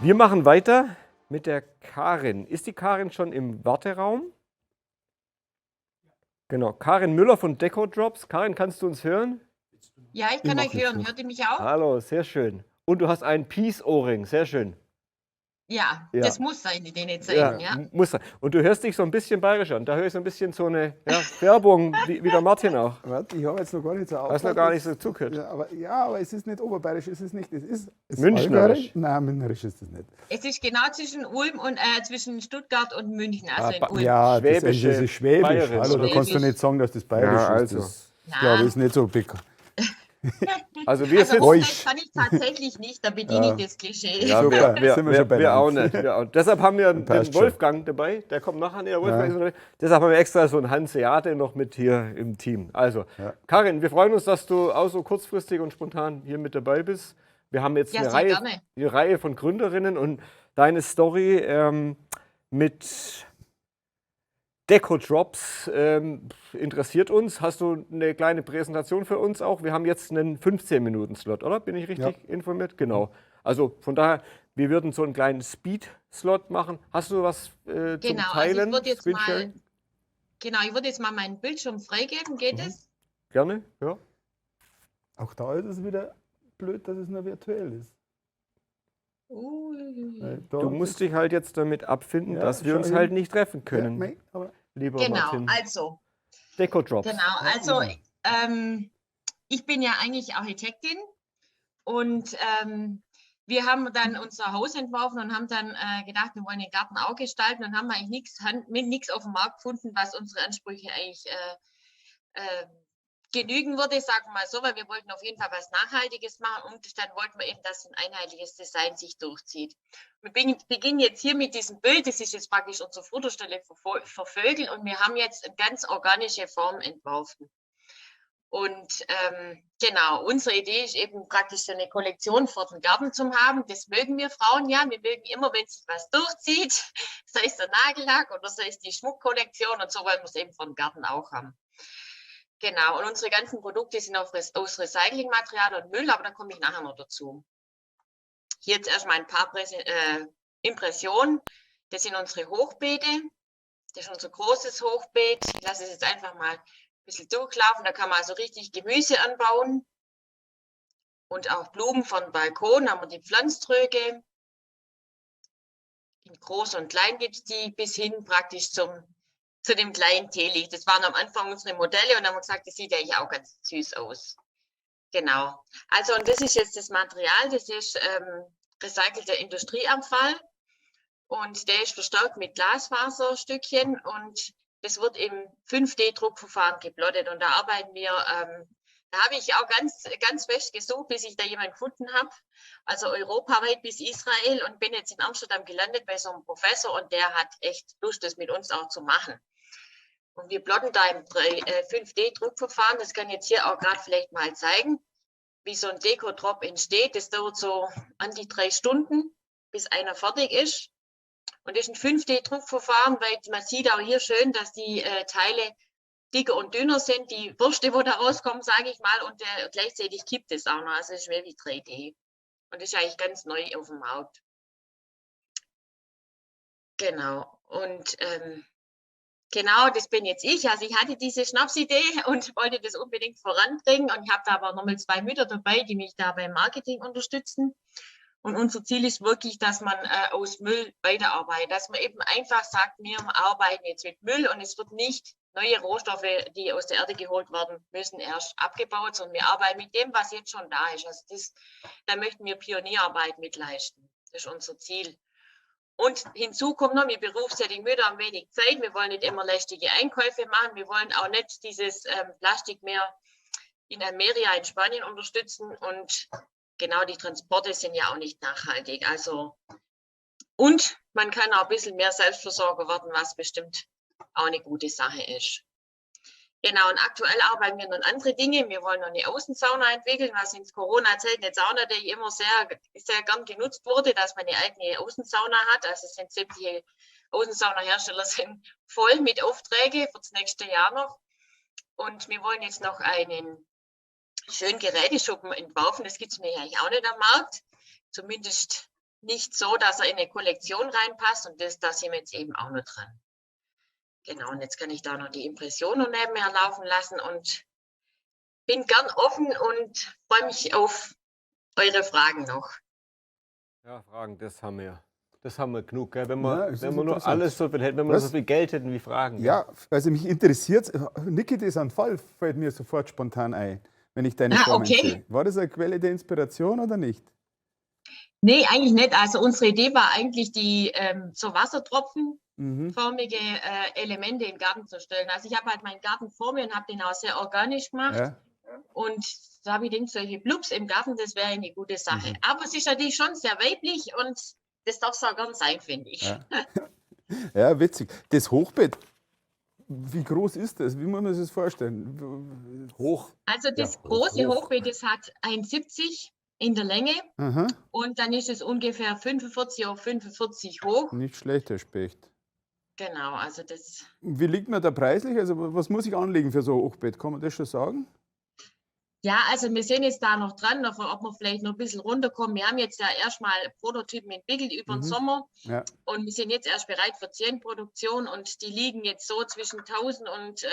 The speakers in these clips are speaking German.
Wir machen weiter mit der Karin. Ist die Karin schon im Warteraum? Genau, Karin Müller von Deco-Drops. Karin, kannst du uns hören? Ja, ich kann euch hören. Hört ihr mich auch? Hallo, sehr schön. Und du hast einen Peace-Ohrring, sehr schön. Ja, Ja. das muss sein in den Zeiten, ja. Muss sein. Und du hörst dich so ein bisschen bayerisch an. Da höre ich so ein bisschen so eine Färbung, wie der Martin auch. Warte, ich habe jetzt noch gar nicht so Hast noch gar nicht so zugehört. aber es ist nicht oberbayerisch, es ist nicht. Es ist Münchnerisch. Nein, münchnerisch ist es nicht. Es ist genau zwischen Ulm und zwischen Stuttgart und München, also in Ulm. Ja, das Schwäbische, ist Schwäbisch. bayerisch. Hallo, da kannst du nicht sagen, dass das bayerisch Ja, ist. also. Das glaube ich ist nicht so bekannt. Also wir sind... Hochdeutsch kann ich tatsächlich nicht, da bediene ich das Klischee. Ja, Super, wir sind wir schon bei auch uns. nicht. Deshalb haben wir Passt den schon. Wolfgang dabei, der kommt nachher näher. Wolfgang ist dabei. Deshalb haben wir extra so einen Hanseate noch mit hier im Team. Also, Karin, wir freuen uns, dass du auch so kurzfristig und spontan hier mit dabei bist. Wir haben jetzt Ja, eine Reihe von Gründerinnen und deine Story mit Deco-Drops interessiert uns. Hast du eine kleine Präsentation für uns auch? Wir haben jetzt einen 15-Minuten-Slot, oder? Bin ich richtig informiert? Genau. Also von daher, wir würden so einen kleinen Speed-Slot machen. Hast du was zum Teilen? Also ich würde jetzt mal meinen Bildschirm freigeben. Geht es? Gerne, ja. Auch da ist es wieder blöd, dass es nur virtuell ist. Du musst dich halt jetzt damit abfinden, dass wir uns halt nicht treffen können. Lieber Martin. Also. Deco-Drops. Genau, also ich bin ja eigentlich Architektin und wir haben dann unser Haus entworfen und haben dann gedacht, wir wollen den Garten auch gestalten und haben eigentlich nichts auf dem Markt gefunden, was unsere Ansprüche eigentlich genügen würde, sagen wir mal so, weil wir wollten auf jeden Fall was Nachhaltiges machen und dann wollten wir eben, dass ein einheitliches Design sich durchzieht. Wir beginnen jetzt hier mit diesem Bild, das ist jetzt praktisch unsere Futterstelle für Vögel und wir haben jetzt eine ganz organische Form entworfen. Und genau, unsere Idee ist eben praktisch so eine Kollektion für den Garten zu haben. Das mögen wir Frauen ja. Wir mögen immer, wenn sich was durchzieht, sei es der Nagellack oder sei es die Schmuckkollektion und so wollen wir es eben für den Garten auch haben. Genau, und unsere ganzen Produkte sind aus Recyclingmaterial und Müll, aber da komme ich nachher noch dazu. Hier jetzt erstmal ein paar Impressionen. Das sind unsere Hochbeete. Das ist unser großes Hochbeet. Ich lasse es jetzt einfach mal ein bisschen durchlaufen. Da kann man also richtig Gemüse anbauen. Und auch Blumen von Balkon haben wir die Pflanztröge. In Groß und Klein gibt es die bis hin praktisch zu dem kleinen Teelicht. Das waren am Anfang unsere Modelle und dann haben wir gesagt, das sieht ja eigentlich auch ganz süß aus. Genau. Also und das ist jetzt das Material, das ist recycelter Industrieabfall und der ist verstärkt mit Glasfaserstückchen und das wird im 5D-Druckverfahren geplottet und da arbeiten wir, da habe ich auch ganz fest gesucht, bis ich da jemanden gefunden habe, also europaweit bis Israel und bin jetzt in Amsterdam gelandet bei so einem Professor und der hat echt Lust, das mit uns auch zu machen. Und wir plotten da im 5D-Druckverfahren, das kann ich jetzt hier auch gerade vielleicht mal zeigen, wie so ein Deco-Drop entsteht. Das dauert so an die 3 Stunden, bis einer fertig ist. Und das ist ein 5D-Druckverfahren, weil man sieht auch hier schön, dass die Teile dicker und dünner sind, die Würste, wo da rauskommen, sage ich mal, und gleichzeitig kippt es auch noch, also es ist mehr wie 3D. Und das ist eigentlich ganz neu auf dem Markt. Genau, und genau, das bin jetzt ich. Also ich hatte diese Schnapsidee und wollte das unbedingt voranbringen und ich habe da aber nochmal 2 Mütter dabei, die mich da beim Marketing unterstützen. Und unser Ziel ist wirklich, dass man aus Müll weiterarbeitet, dass man eben einfach sagt, wir arbeiten jetzt mit Müll und es wird nicht neue Rohstoffe, die aus der Erde geholt werden, müssen erst abgebaut, sondern wir arbeiten mit dem, was jetzt schon da ist. Also da möchten wir Pionierarbeit mitleisten. Das ist unser Ziel. Und hinzu kommt noch, wir berufstätigen Mütter haben wenig Zeit, wir wollen nicht immer lästige Einkäufe machen, wir wollen auch nicht dieses Plastik mehr in Almeria in Spanien unterstützen und genau, die Transporte sind ja auch nicht nachhaltig. Also, und man kann auch ein bisschen mehr Selbstversorger werden, was bestimmt auch eine gute Sache ist. Genau, und aktuell arbeiten wir noch an andere Dinge. Wir wollen noch eine Außensauna entwickeln, was in Corona-Zeiten jetzt auch natürlich immer sehr, sehr gern genutzt wurde, dass man eine eigene Außensauna hat. Also es sind sämtliche Außensaunahersteller sind voll mit Aufträgen für das nächste Jahr noch. Und wir wollen jetzt noch einen schönen Geräteschuppen entworfen. Das gibt es mir eigentlich auch nicht am Markt. Zumindest nicht so, dass er in eine Kollektion reinpasst und da sind wir jetzt eben auch noch dran. Genau, und jetzt kann ich da noch die Impressionen nebenher laufen lassen und bin gern offen und freue mich auf eure Fragen noch. Ja, Fragen, das haben wir. Das haben wir genug, gell? Wenn Ja, wir, es ist wenn wir nur interessant. alles so viel hätten, wenn wir Was? so viel Geld hätten wie Fragen. Gell? Ja, also mich interessiert, Niki, das an Fall fällt mir sofort spontan ein, wenn ich deine Ah, Formen okay. sehe. War das eine Quelle der Inspiration oder nicht? Nee, eigentlich nicht. Also unsere Idee war eigentlich, die so wassertropfenförmige Mhm. Elemente in den Garten zu stellen. Also ich habe halt meinen Garten vor mir und habe den auch sehr organisch gemacht. Ja. Und da habe ich gedacht, solche Blubs im Garten, das wäre eine gute Sache. Mhm. Aber es ist natürlich schon sehr weiblich und das darf es auch gern sein, finde ich. Ja. Ja, witzig. Das Hochbett, wie groß ist das? Wie muss man sich das vorstellen? Hoch. Also das Ja, große hoch. Hochbeet, das hat 1,70 in der Länge Aha, und dann ist es ungefähr 45 auf 45 hoch. nicht schlecht, Herr Specht. Genau, also das. Wie liegt man da preislich? Also was muss ich anlegen für so ein Hochbett? Kann man das schon sagen? Ja, also wir sind jetzt da noch dran, ob wir vielleicht noch ein bisschen runterkommen. Wir haben jetzt ja erstmal Prototypen entwickelt über den Sommer Ja. und wir sind jetzt erst bereit für Serienproduktion und die liegen jetzt so zwischen 1000 und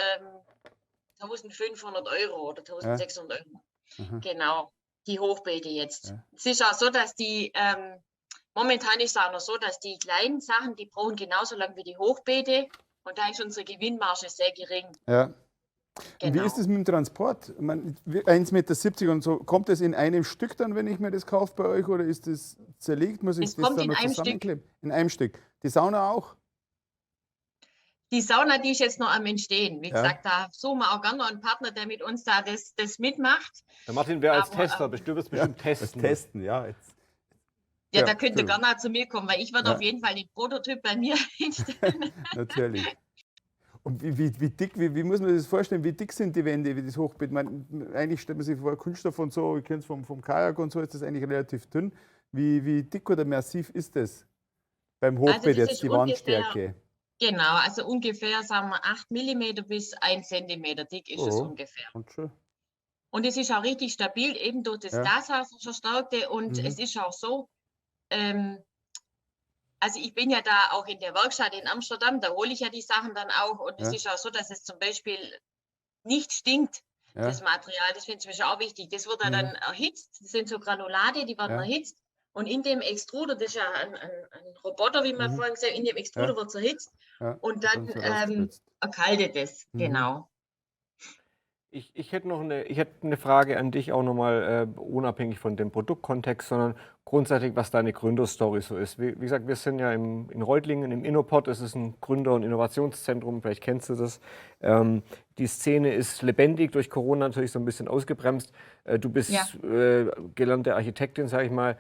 1500 Euro oder 1600 Euro. Aha. Genau, die Hochbeete jetzt. Ja. Es ist auch so, dass die, momentan ist es auch noch so, dass die kleinen Sachen, die brauchen genauso lang wie die Hochbeete und da ist unsere Gewinnmarge sehr gering. Ja. Und wie Genau. ist es mit dem Transport? Ich meine, 1,70 Meter und so, kommt das in einem Stück dann, wenn ich mir das kaufe bei euch, oder ist das zerlegt? Muss ich Es das kommt dann in noch einem Stück. zusammenkleben? In einem Stück. Die Sauna auch? Die Sauna, die ist jetzt noch am Entstehen. Wie Ja. gesagt, da suchen wir auch gerne noch einen Partner, der mit uns da das mitmacht. Der Martin wäre als Aber, Tester, du wirst bestimmt testen. Testen, ja. Jetzt. Ja, Ja, da könnt ihr Entschuldigung. gerne zu mir kommen, weil ich werde Ja. auf jeden Fall den Prototyp bei mir hinstellen. Natürlich. Und wie dick, wie muss man sich das vorstellen? Wie dick sind die Wände, wie das Hochbett? Eigentlich stellt man sich vor, Kunststoff und so, ich kenne es vom Kajak und so, ist das eigentlich relativ dünn. Wie dick oder massiv ist das beim Hochbett das jetzt, ist die ungefähr- Wandstärke? Genau, also ungefähr, sagen wir, 8 mm bis 1 cm dick ist es Oh. ungefähr. Und schon. Und es ist auch richtig stabil, eben durch das Ja. Glasfaserverstärkte. Und Mhm. es ist auch so, also ich bin ja da auch in der Werkstatt in Amsterdam, da hole ich ja die Sachen dann auch. Und es Ja. ist auch so, dass es zum Beispiel nicht stinkt, Ja. das Material. Das finde ich zum Beispiel auch wichtig. Das wird ja dann erhitzt. Das sind so Granulate, die werden Ja. erhitzt. Und in dem Extruder, das ist ja ein Roboter, wie man vorhin gesagt hat, in dem Extruder Ja. wird es erhitzt. Ja. Und dann so rausgespritzt. erkaltet es. Genau. Ich hätte noch eine Frage an dich, auch nochmal unabhängig von dem Produktkontext, sondern grundsätzlich, was deine Gründerstory so ist. Wie gesagt, wir sind ja in Reutlingen, im Innopod, es ist ein Gründer- und Innovationszentrum, vielleicht kennst du das. Die Szene ist lebendig, durch Corona natürlich so ein bisschen ausgebremst. Du bist Ja. gelernte Architektin, sage ich mal.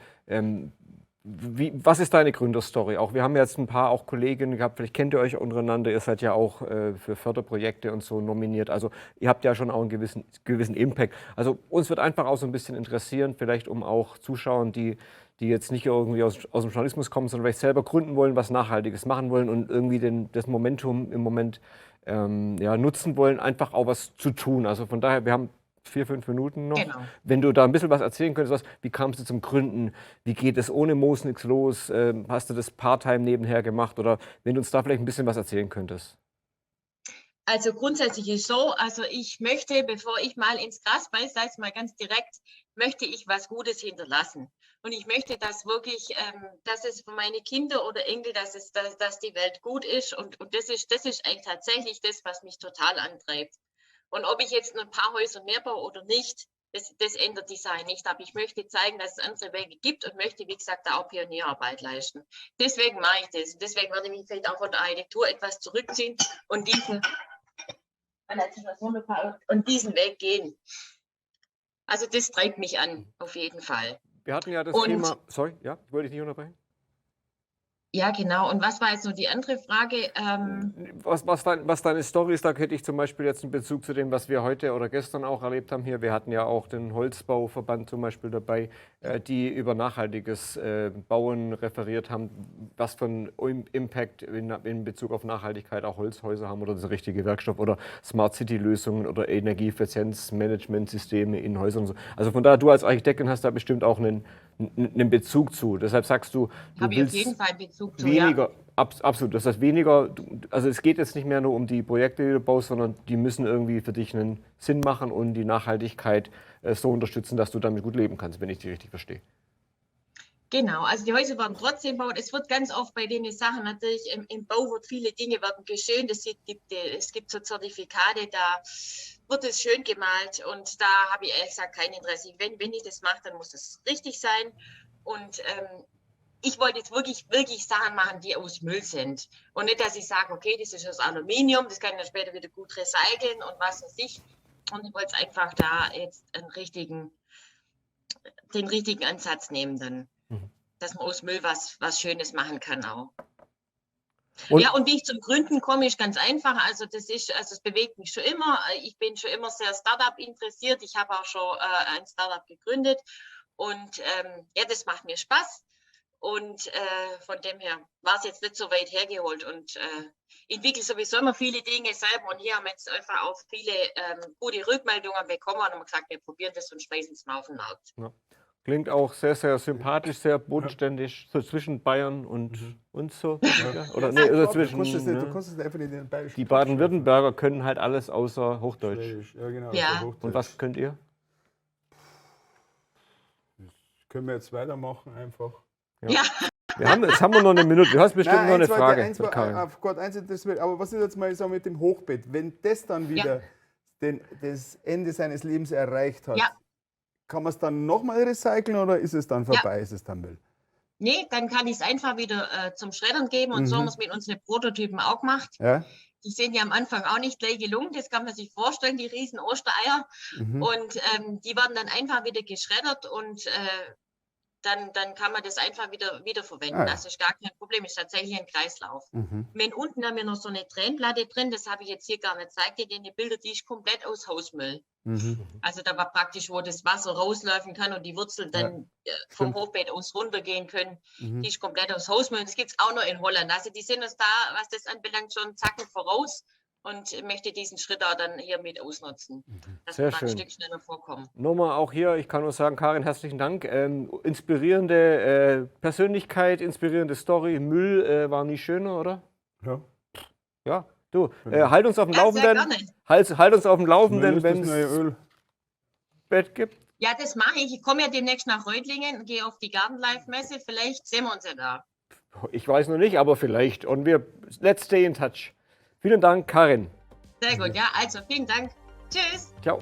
Was ist deine Gründerstory? Auch wir haben jetzt ein paar auch Kolleginnen gehabt, vielleicht kennt ihr euch untereinander, ihr seid ja auch für Förderprojekte und so nominiert. Also ihr habt ja schon auch einen gewissen Impact. Also uns wird einfach auch so ein bisschen interessieren, vielleicht um auch Zuschauern, die jetzt nicht irgendwie aus dem Journalismus kommen, sondern vielleicht selber gründen wollen, was Nachhaltiges machen wollen und irgendwie das Momentum im Moment nutzen wollen, einfach auch was zu tun. Also von daher, wir haben 4-5 Minuten noch. Genau. Wenn du da ein bisschen was erzählen könntest, wie kamst du zum Gründen? Wie geht es ohne Moos nichts los? Hast du das Part-Time nebenher gemacht? Oder wenn du uns da vielleicht ein bisschen was erzählen könntest. Also grundsätzlich ist so, also ich möchte, bevor ich mal ins Gras beiße, sage ich mal ganz direkt, möchte ich was Gutes hinterlassen. Und ich möchte, dass wirklich, dass es für meine Kinder oder Enkel, dass die Welt gut ist. Und das ist eigentlich tatsächlich das, was mich total antreibt. Und ob ich jetzt ein paar Häuser mehr baue oder nicht, das ändert die Sache nicht. Aber ich möchte zeigen, dass es andere Wege gibt und möchte, wie gesagt, da auch Pionierarbeit leisten. Deswegen mache ich das. Und deswegen werde ich mich vielleicht auch von der Architektur etwas zurückziehen und diesen Weg gehen. Also das treibt mich an, auf jeden Fall. Wir hatten ja das Und- Thema. Sorry, ja, wollte ich nicht unterbrechen. Ja, genau. Und was war jetzt noch die andere Frage? Was deine Story ist, da hätte ich zum Beispiel jetzt einen Bezug zu dem, was wir heute oder gestern auch erlebt haben hier. Wir hatten ja auch den Holzbauverband zum Beispiel dabei, die über nachhaltiges Bauen referiert haben, was für einen Impact in Bezug auf Nachhaltigkeit auch Holzhäuser haben oder der richtige Werkstoff oder Smart City Lösungen oder Energieeffizienzmanagementsysteme in Häusern und so. Also von daher, du als Architektin hast da bestimmt auch einen einen Bezug zu. Deshalb sagst du, du Habe ich auf willst jeden Fall Bezug zu, ja. weniger, absolut, das heißt weniger, also es geht jetzt nicht mehr nur um die Projekte, die du baust, sondern die müssen irgendwie für dich einen Sinn machen und die Nachhaltigkeit so unterstützen, dass du damit gut leben kannst, wenn ich die richtig verstehe. Genau, also die Häuser werden trotzdem gebaut. Es wird ganz oft bei den Sachen natürlich im Bau wird viele Dinge werden geschönt. Es gibt so Zertifikate, da wird es schön gemalt und da habe ich ehrlich gesagt kein Interesse. Wenn ich das mache, dann muss es richtig sein. Und ich wollte jetzt wirklich Sachen machen, die aus Müll sind. Und nicht, dass ich sage, okay, das ist aus Aluminium, das kann ich dann später wieder gut recyceln und was weiß ich. Und ich wollte einfach da jetzt den richtigen Ansatz nehmen dann. Dass man aus Müll was Schönes machen kann auch. Und ja, und wie ich zum Gründen komme, ist ganz einfach. Also es bewegt mich schon immer. Ich bin schon immer sehr Startup interessiert. Ich habe auch schon ein Startup gegründet. Und ja, das macht mir Spaß. Und von dem her war es jetzt nicht so weit hergeholt. Und entwickle sowieso immer viele Dinge selber. Und hier haben wir jetzt einfach auch viele gute Rückmeldungen bekommen und haben gesagt, wir probieren das und schmeißen es mal auf den Markt. ja. Klingt auch sehr, sehr sympathisch, sehr bodenständig, so zwischen Bayern und uns so. Ja. Oder, nee, oder zwischen, Du kannst es einfach nicht in den bayerischen die Kopf Baden-Württemberger können halt alles außer Hochdeutsch. schaffen. Ja, genau. Ja. so Hochdeutsch. Und was könnt ihr? Können wir jetzt weitermachen einfach? Ja. Jetzt haben wir noch eine Minute. Du hast bestimmt noch eine eins war- Frage. eins war- Karin. auf Gott, eins interessiert mich. Aber was ist jetzt mal so mit dem Hochbett? Wenn das dann wieder das Ende seines Lebens erreicht hat, Ja. kann man es dann nochmal recyceln oder ist es dann vorbei? Ist es dann Müll? Nee, dann kann ich es einfach wieder zum Schreddern geben und so haben wir es mit unseren Prototypen auch gemacht. Ja? Die sind ja am Anfang auch nicht gleich gelungen, das kann man sich vorstellen, die riesen Ostereier. Und die werden dann einfach wieder geschreddert und dann kann man das einfach wieder verwenden. Ah, ja. Das ist gar kein Problem, ist tatsächlich ein Kreislauf. Wenn unten haben wir noch so eine Tränenplatte drin, das habe ich jetzt hier gar nicht gezeigt, in den Bildern, die ist komplett aus Hausmüll. Also da war praktisch, wo das Wasser rauslaufen kann und die Wurzeln dann vom stimmt. Hochbeet aus runtergehen können. Die ist komplett aus Hausmüll. Das gibt es auch noch in Holland. Also die sind uns da, was das anbelangt, schon Zacken voraus und möchte diesen Schritt auch dann hier mit ausnutzen. Dass Sehr wir da ein schön. Stück schneller vorkommen. Nochmal auch hier, ich kann nur sagen, Karin, herzlichen Dank. Inspirierende Persönlichkeit, inspirierende Story. Müll war nie schöner, oder? Ja. Ja, du, halt uns auf dem Ja, sehr Laufenden. gerne. Halt uns auf dem Müll Laufenden, ist das wenn neue es Öl. Bett gibt. Ja, das mache ich. Ich komme ja demnächst nach Reutlingen und gehe auf die Garden Life Messe. Vielleicht sehen wir uns ja da. Ich weiß noch nicht, aber vielleicht. Und let's stay in touch. Vielen Dank, Karin. Sehr gut, ja. Also vielen Dank. Tschüss. Ciao.